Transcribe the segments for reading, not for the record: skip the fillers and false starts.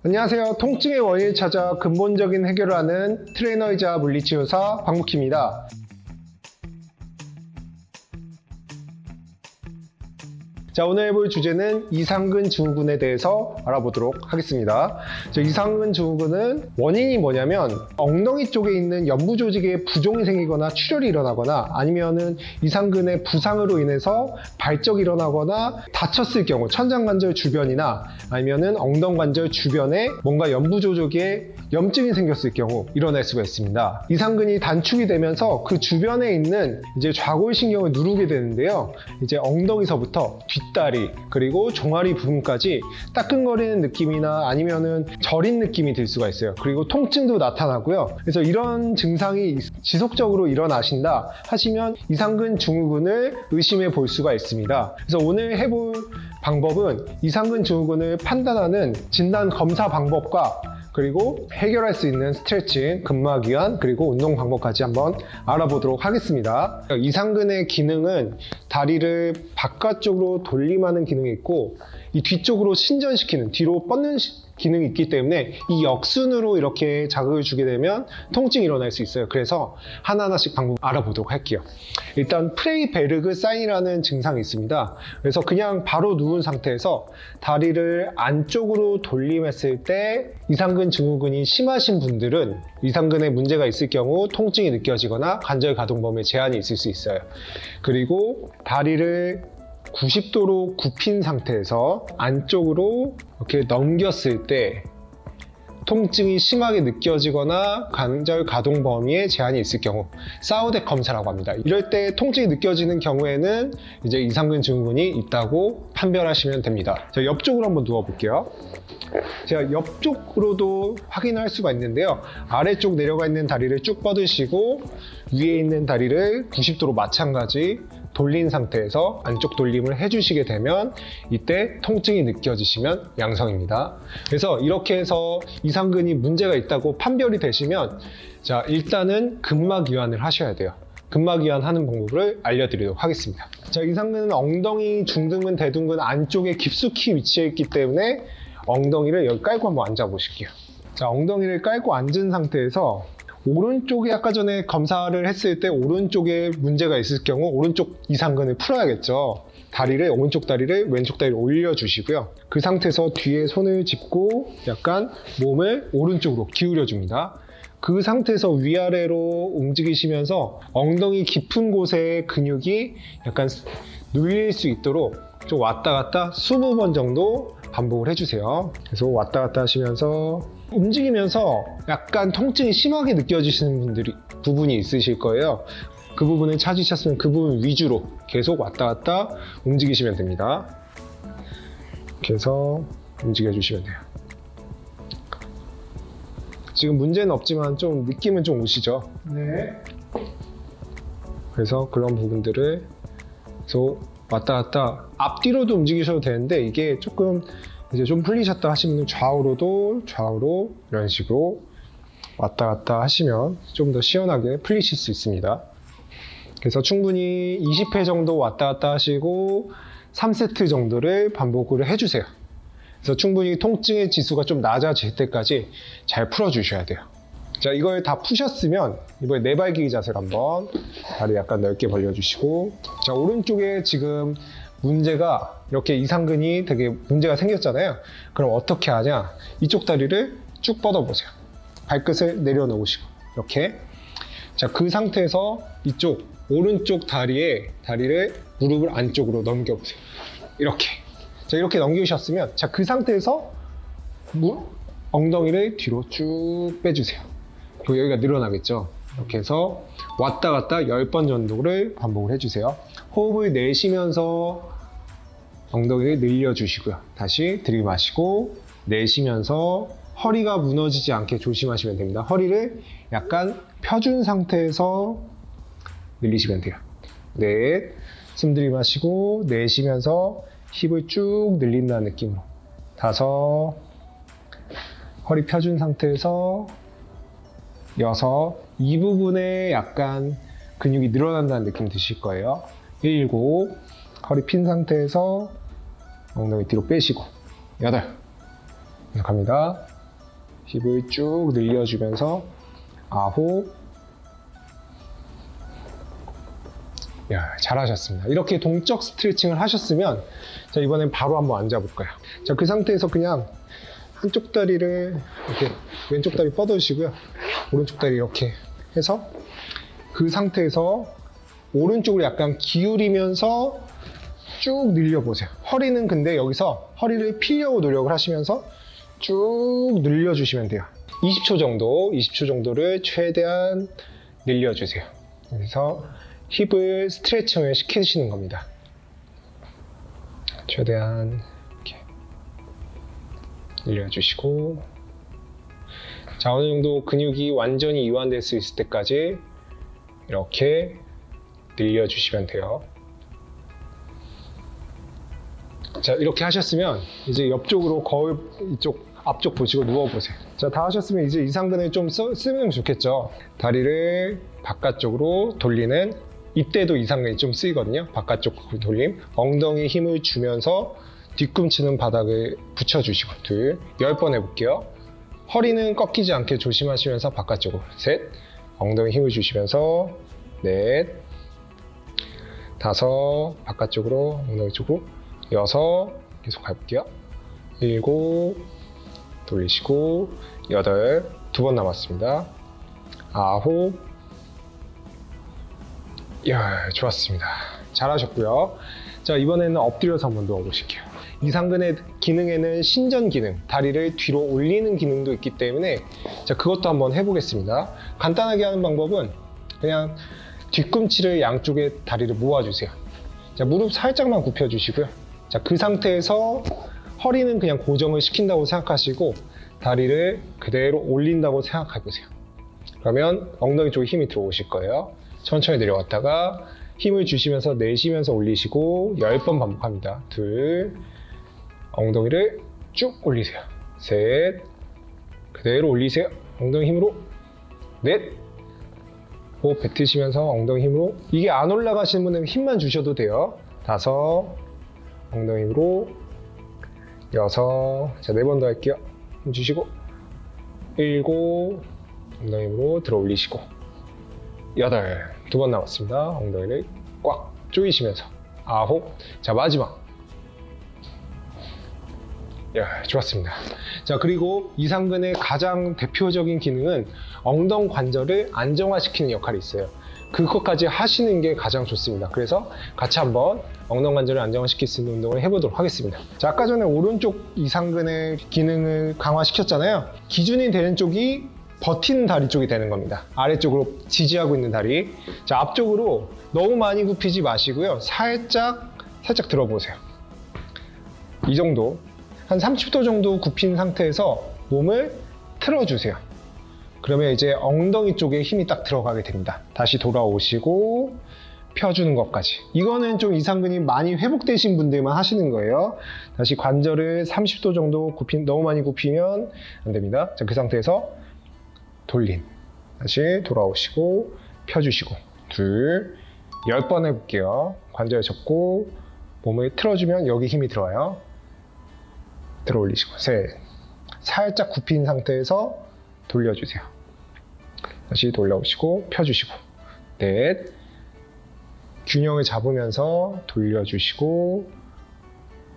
안녕하세요. 통증의 원인을 찾아 근본적인 해결을 하는 트레이너이자 물리치료사 박묵희입니다. 자, 오늘 해볼 주제는 이상근 증후군에 대해서 알아보도록 하겠습니다. 이상근 증후군은 원인이 뭐냐면 엉덩이 쪽에 있는 연부 조직에 부종이 생기거나 출혈이 일어나거나 아니면은 이상근의 부상으로 인해서 발적이 일어나거나 다쳤을 경우 천장관절 주변이나 아니면은 엉덩관절 주변에 뭔가 연부 조직에 염증이 생겼을 경우 일어날 수가 있습니다. 이상근이 단축이 되면서 그 주변에 있는 이제 좌골신경을 누르게 되는데요. 이제 엉덩이서부터 뒷다리 그리고 종아리 부분까지 따끔거리는 느낌이나 아니면은 저린 느낌이 들 수가 있어요. 그리고 통증도 나타나고요. 그래서 이런 증상이 지속적으로 일어나신다 하시면 이상근 증후군을 의심해 볼 수가 있습니다. 그래서 오늘 해볼 방법은 이상근 증후군을 판단하는 진단 검사 방법과 그리고 해결할 수 있는 스트레칭, 근막이완, 그리고 운동 방법까지 한번 알아보도록 하겠습니다. 이상근의 기능은 다리를 바깥쪽으로 돌림하는 기능이 있고 이 뒤쪽으로 신전시키는, 뒤로 뻗는 기능이 있기 때문에 이 역순으로 이렇게 자극을 주게 되면 통증이 일어날 수 있어요. 그래서 하나하나씩 방법 알아보도록 할게요. 일단 프레이베르그 사인이라는 증상이 있습니다. 그래서 그냥 바로 누운 상태에서 다리를 안쪽으로 돌림했을 때 이상근 증후군이 심하신 분들은 이상근에 문제가 있을 경우 통증이 느껴지거나 관절 가동 범위에 제한이 있을 수 있어요. 그리고 다리를 90도로 굽힌 상태에서 안쪽으로 이렇게 넘겼을 때 통증이 심하게 느껴지거나 관절 가동 범위에 제한이 있을 경우 사우덱 검사라고 합니다. 이럴 때 통증이 느껴지는 경우에는 이제 이상근 증후군이 있다고 판별하시면 됩니다. 자, 옆쪽으로 한번 누워 볼게요. 제가 옆쪽으로도 확인할 수가 있는데요. 아래쪽 내려가 있는 다리를 쭉 뻗으시고 위에 있는 다리를 90도로 마찬가지 돌린 상태에서 안쪽 돌림을 해주시게 되면 이때 통증이 느껴지시면 양성입니다. 그래서 이렇게 해서 이상근이 문제가 있다고 판별이 되시면 자, 일단은 근막 이완을 하셔야 돼요. 근막 이완하는 방법을 알려드리도록 하겠습니다. 자, 이상근은 엉덩이, 중등근, 대둔근 안쪽에 깊숙이 위치해 있기 때문에 엉덩이를 여기 깔고 한번 앉아 보실게요. 자, 엉덩이를 깔고 앉은 상태에서 오른쪽에 아까 전에 검사를 했을 때 오른쪽에 문제가 있을 경우 오른쪽 이상근을 풀어야겠죠. 오른쪽 다리를 왼쪽 다리를 올려주시고요. 그 상태에서 뒤에 손을 짚고 약간 몸을 오른쪽으로 기울여 줍니다. 그 상태에서 위아래로 움직이시면서 엉덩이 깊은 곳의 근육이 약간 눌릴 수 있도록 좀 왔다 갔다 20번 정도 반복을 해주세요. 그래서 왔다 갔다 하시면서 움직이면서 약간 통증이 심하게 느껴지시는 부분이 있으실 거예요. 그 부분을 찾으셨으면 그 부분 위주로 계속 왔다 갔다 움직이시면 됩니다. 이렇게 해서 움직여 주시면 돼요. 지금 문제는 없지만 좀 느낌은 좀 오시죠? 네. 그래서 그런 부분들을 계속 왔다 갔다 앞뒤로도 움직이셔도 되는데 이게 조금 이제 좀 풀리셨다 하시면 좌우로 이런 식으로 왔다 갔다 하시면 좀 더 시원하게 풀리실 수 있습니다. 그래서 충분히 20회 정도 왔다 갔다 하시고 3세트 정도를 반복을 해주세요. 그래서 충분히 통증의 지수가 좀 낮아질 때까지 잘 풀어주셔야 돼요. 자, 이걸 다 푸셨으면 이번에 네발기기 자세를 한번 다리 약간 넓게 벌려주시고 자, 오른쪽에 지금 문제가 이렇게 이상근이 되게 문제가 생겼잖아요. 그럼 어떻게 하냐? 이쪽 다리를 쭉 뻗어보세요. 발끝을 내려놓으시고 이렇게 자, 그 상태에서 이쪽 오른쪽 다리를 무릎을 안쪽으로 넘겨보세요. 이렇게 자, 이렇게 넘기셨으면 자, 그 상태에서 엉덩이를 뒤로 쭉 빼주세요. 그리고 여기가 늘어나겠죠. 이렇게 해서 왔다 갔다 10번 정도를 반복을 해주세요. 호흡을 내쉬면서 엉덩이를 늘려주시고요. 다시 들이마시고 내쉬면서 허리가 무너지지 않게 조심하시면 됩니다. 허리를 약간 펴준 상태에서 늘리시면 돼요. 넷, 숨 들이마시고 내쉬면서 힙을 쭉 늘린다는 느낌으로 다섯, 허리 펴준 상태에서 여섯, 이 부분에 약간 근육이 늘어난다는 느낌 드실 거예요. 일곱, 허리 핀 상태에서 엉덩이 뒤로 빼시고 여덟, 갑니다. 힙을 쭉 늘려주면서 9. 야, 잘하셨습니다. 이렇게 동적 스트레칭을 하셨으면 자, 이번엔 바로 한번 앉아볼까요? 자, 그 상태에서 그냥 한쪽 다리를 이렇게 왼쪽 다리 뻗어주시고요. 오른쪽 다리 이렇게 해서 그 상태에서 오른쪽으로 약간 기울이면서 쭉 늘려보세요. 허리는 근데 여기서 허리를 피려고 노력을 하시면서 쭉 늘려주시면 돼요. 20초 정도를 최대한 늘려주세요. 그래서 힙을 스트레칭을 시키시는 겁니다. 최대한 이렇게 늘려주시고, 자, 어느 정도 근육이 완전히 이완될 수 있을 때까지 이렇게 늘려주시면 돼요. 자, 이렇게 하셨으면 이제 옆쪽으로 거울 이쪽 앞쪽 보시고 누워보세요. 자, 다 하셨으면 이제 이상근을 좀 쓰면 좋겠죠. 다리를 바깥쪽으로 돌리는, 이때도 이상근이 좀 쓰이거든요. 바깥쪽 돌림, 엉덩이 힘을 주면서 뒤꿈치는 바닥을 붙여주시고, 10번 해볼게요. 허리는 꺾이지 않게 조심하시면서 바깥쪽으로, 3, 엉덩이 힘을 주시면서 4, 5, 바깥쪽으로 엉덩이 쪽으로 6, 계속 가볼게요. 7, 돌리시고 8, 2번 남았습니다. 9. 이야, 좋았습니다. 잘하셨고요. 자, 이번에는 엎드려서 한번 누워보실게요. 이상근의 기능에는 신전 기능, 다리를 뒤로 올리는 기능도 있기 때문에 자, 그것도 한번 해보겠습니다. 간단하게 하는 방법은 그냥 뒤꿈치를 양쪽에 다리를 모아주세요. 자, 무릎 살짝만 굽혀주시고요. 자, 그 상태에서 허리는 그냥 고정을 시킨다고 생각하시고 다리를 그대로 올린다고 생각해보세요. 그러면 엉덩이 쪽에 힘이 들어오실 거예요. 천천히 내려갔다가 힘을 주시면서 내쉬면서 올리시고 10번 반복합니다. 2, 엉덩이를 쭉 올리세요. 3, 그대로 올리세요. 엉덩이 힘으로 4, 호흡 뱉으시면서 엉덩이 힘으로, 이게 안 올라가시는 분은 힘만 주셔도 돼요. 5, 엉덩이 힘으로 6, 자, 4번 더 할게요. 힘 주시고 7, 엉덩이 힘으로 들어 올리시고 8, 2번 남았습니다. 엉덩이를 꽉 조이시면서 9, 자, 마지막. 야, 좋았습니다. 자, 그리고 이상근의 가장 대표적인 기능은 엉덩 관절을 안정화시키는 역할이 있어요. 그것까지 하시는 게 가장 좋습니다. 그래서 같이 한번 엉덩 관절을 안정화시킬 수 있는 운동을 해보도록 하겠습니다. 자, 아까 전에 오른쪽 이상근의 기능을 강화시켰잖아요. 기준이 되는 쪽이 버티는 다리 쪽이 되는 겁니다. 아래쪽으로 지지하고 있는 다리. 자, 앞쪽으로 너무 많이 굽히지 마시고요. 살짝 들어보세요. 이 정도, 한 30도 정도 굽힌 상태에서 몸을 틀어주세요. 그러면 이제 엉덩이 쪽에 힘이 딱 들어가게 됩니다. 다시 돌아오시고 펴주는 것까지. 이거는 좀 이상근이 많이 회복되신 분들만 하시는 거예요. 다시 관절을 30도 정도 너무 많이 굽히면 안 됩니다. 자, 그 상태에서 돌림. 다시 돌아오시고 펴주시고 2, 10번 해볼게요. 관절 접고 몸을 틀어주면 여기 힘이 들어와요. 들어 올리시고 3, 살짝 굽힌 상태에서 돌려주세요. 다시 돌려오시고 펴주시고 4, 균형을 잡으면서 돌려주시고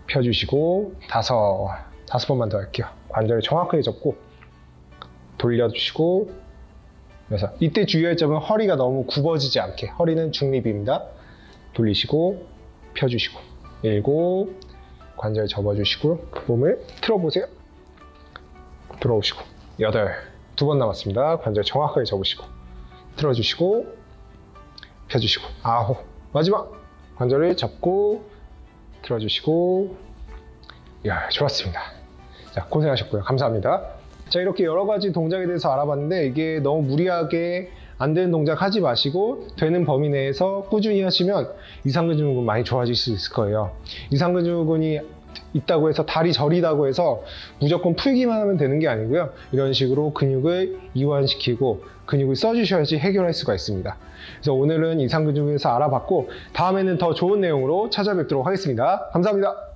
펴주시고 5번만 더 할게요. 관절을 정확하게 잡고 돌려주시고 6, 이때 주의할 점은 허리가 너무 굽어지지 않게, 허리는 중립입니다. 돌리시고 펴주시고 7, 관절 접어주시고 몸을 틀어보세요. 들어오시고 8, 2번 남았습니다. 관절 정확하게 접으시고 틀어주시고 펴주시고 9, 마지막 관절을 접고 틀어주시고. 이야, 좋았습니다. 자, 고생하셨고요. 감사합니다. 자, 이렇게 여러 가지 동작에 대해서 알아봤는데 이게 너무 무리하게 안 되는 동작 하지 마시고 되는 범위 내에서 꾸준히 하시면 이상근 증후군 많이 좋아질 수 있을 거예요. 이상근 증후군이 있다고 해서 다리 저리다고 해서 무조건 풀기만 하면 되는 게 아니고요. 이런 식으로 근육을 이완시키고 근육을 써주셔야지 해결할 수가 있습니다. 그래서 오늘은 이상근 증후군에서 알아봤고 다음에는 더 좋은 내용으로 찾아뵙도록 하겠습니다. 감사합니다.